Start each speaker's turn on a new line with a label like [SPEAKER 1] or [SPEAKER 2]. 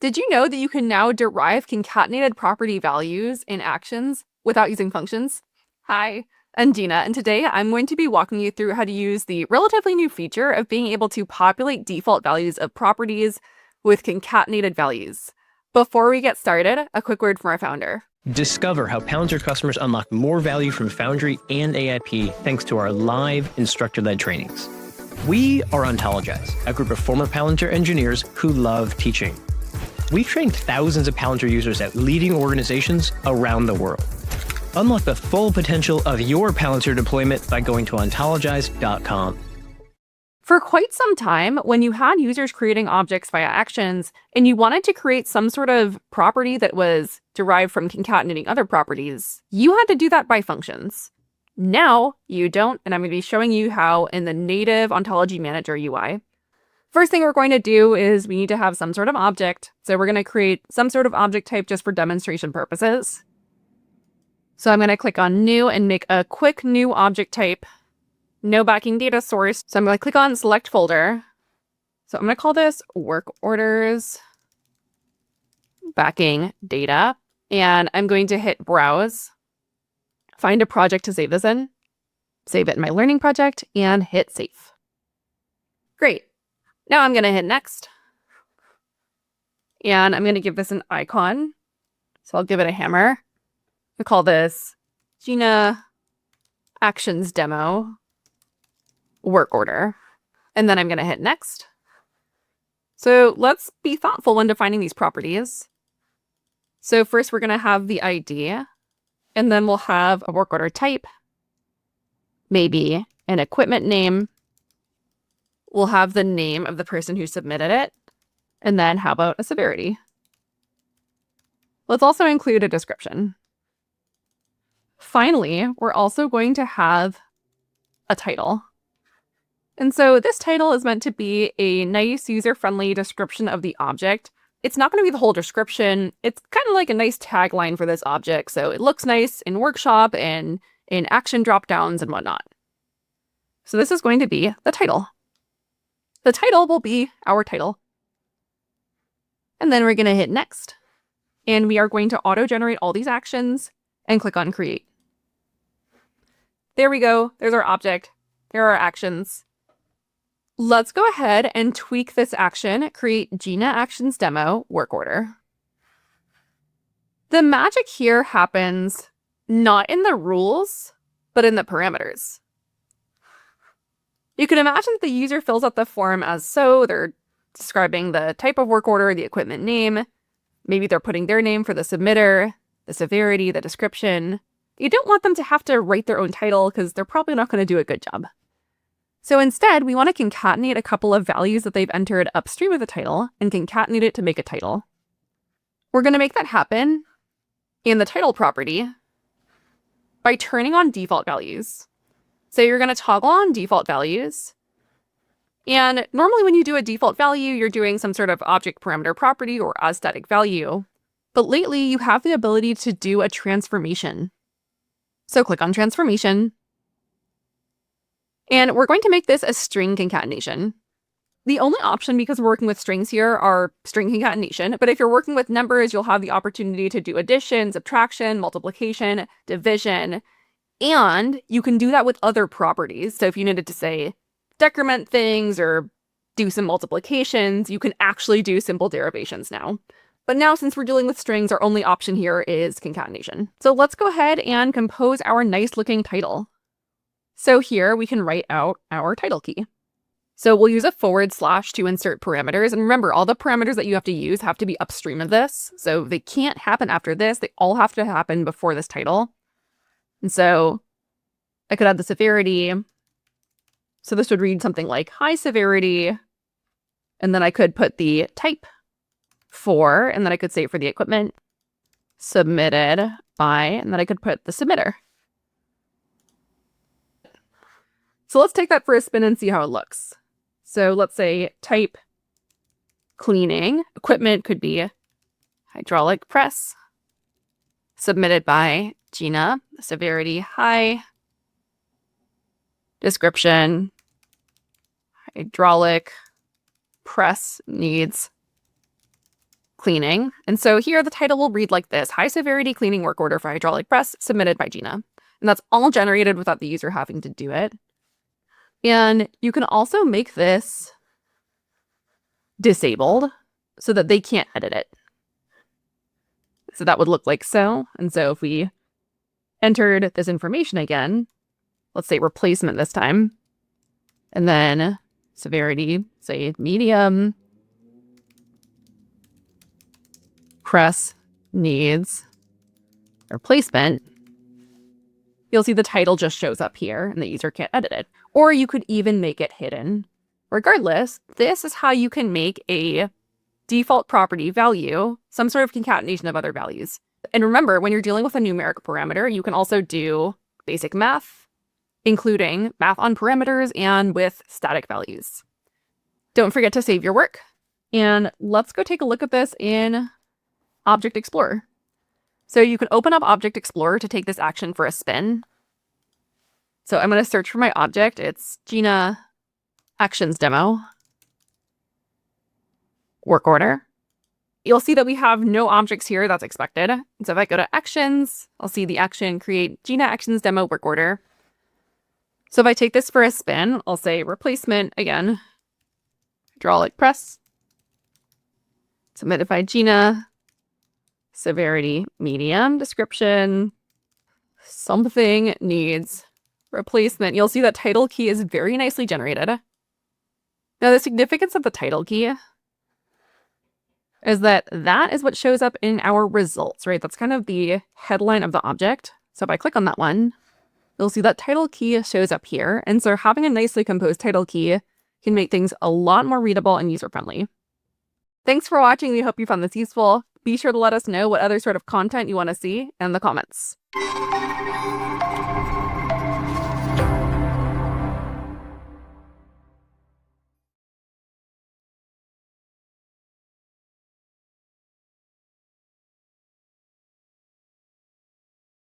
[SPEAKER 1] Did you know that you can now derive concatenated property values in actions without using functions? Hi, I'm Gina, and today I'm going to be walking you through how to use the relatively new feature of being able to populate default values of properties with concatenated values. Before we get started, a quick word from our founder.
[SPEAKER 2] Discover how Palantir customers unlock more value from Foundry and AIP thanks to our live instructor-led trainings. We are Ontologize, a group of former Palantir engineers who love teaching. We've trained thousands of Palantir users at leading organizations around the world. Unlock the full potential of your Palantir deployment by going to ontologize.com.
[SPEAKER 1] For quite some time, when you had users creating objects via actions, and you wanted to create some sort of property that was derived from concatenating other properties, you had to do that by functions. Now, you don't, and I'm going to be showing you how in the native Ontology Manager UI. First thing we're going to do is we need to have some sort of object. So we're going to create some sort of object type just for demonstration purposes. So I'm going to click on New and make a quick new object type. No backing data source. So I'm going to click on Select Folder. So I'm going to call this Work Orders Backing Data. And I'm going to hit Browse, find a project to save this in, save it in my learning project, and hit Save. Great. Now I'm going to hit Next. And I'm going to give this an icon. So I'll give it a hammer. We call this Gina Actions Demo Work Order. And then I'm going to hit Next. So let's be thoughtful when defining these properties. So first we're going to have the ID, and then we'll have a work order type, maybe an equipment name. We'll have the name of the person who submitted it. And then how about a severity? Let's also include a description. Finally, we're also going to have a title. And so this title is meant to be a nice user-friendly description of the object. It's not going to be the whole description. It's kind of like a nice tagline for this object. So it looks nice in Workshop and in action dropdowns and whatnot. So this is going to be the title. The title will be our title. And then we're going to hit Next. And we are going to auto-generate all these actions and click on Create. There we go. There's our object. Here are our actions. Let's go ahead and tweak this action, create Gina Actions Demo Work Order. The magic here happens not in the rules, but in the parameters. You can imagine that the user fills out the form as so. They're describing the type of work order, the equipment name. Maybe they're putting their name for the submitter, the severity, the description. You don't want them to have to write their own title because they're probably not going to do a good job. So instead, we want to concatenate a couple of values that they've entered upstream of the title and concatenate it to make a title. We're going to make that happen in the title property by turning on default values. So you're going to toggle on default values. And normally when you do a default value, you're doing some sort of object parameter property or astatic value. But lately, you have the ability to do a transformation. So click on Transformation. And we're going to make this a string concatenation. The only option, because we're working with strings here, are string concatenation. But if you're working with numbers, you'll have the opportunity to do addition, subtraction, multiplication, division. And you can do that with other properties. So if you needed to say decrement things or do some multiplications, you can actually do simple derivations now. But now, since we're dealing with strings, our only option here is concatenation. So let's go ahead and compose our nice looking title. So here we can write out our title key. So we'll use a / to insert parameters. And remember, all the parameters that you have to use have to be upstream of this. So they can't happen after this. They all have to happen before this title. And so I could add the severity. So this would read something like high severity. And then I could put the type for, and then I could say for the equipment, submitted by, and then I could put the submitter. So let's take that for a spin and see how it looks. So let's say type cleaning. Equipment could be hydraulic press. Submitted by Gina. Severity high. Description hydraulic press needs cleaning. And so here the title will read like this: high severity cleaning work order for hydraulic press submitted by Gina. And that's all generated without the user having to do it. And you can also make this disabled so that they can't edit it. So that would look like so. And so if we entered this information again, let's say replacement this time, and then severity, say medium, press needs replacement, you'll see the title just shows up here and the user can't edit it. Or you could even make it hidden. Regardless, this is how you can make a default property value some sort of concatenation of other values. And remember, when you're dealing with a numeric parameter, you can also do basic math, including math on parameters and with static values. Don't forget to save your work. And let's go take a look at this in Object Explorer. So you can open up Object Explorer to take this action for a spin. So I'm going to search for my object. It's Gina Actions Demo work order. You'll see that we have no objects here. That's expected. And so if I go to Actions, I'll see the action create Gina Actions Demo work order. So if I take this for a spin, I'll say replacement again, hydraulic press, submitted by Gina, severity medium, description, something needs replacement. You'll see that title key is very nicely generated. Now the significance of the title key is that that is what shows up in our results, right? That's kind of the headline of the object. So if I click on that one, you'll see that title key shows up here. And so having a nicely composed title key can make things a lot more readable and user-friendly. Thanks for watching. We hope you found this useful. Be sure to let us know what other sort of content you want to see in the comments.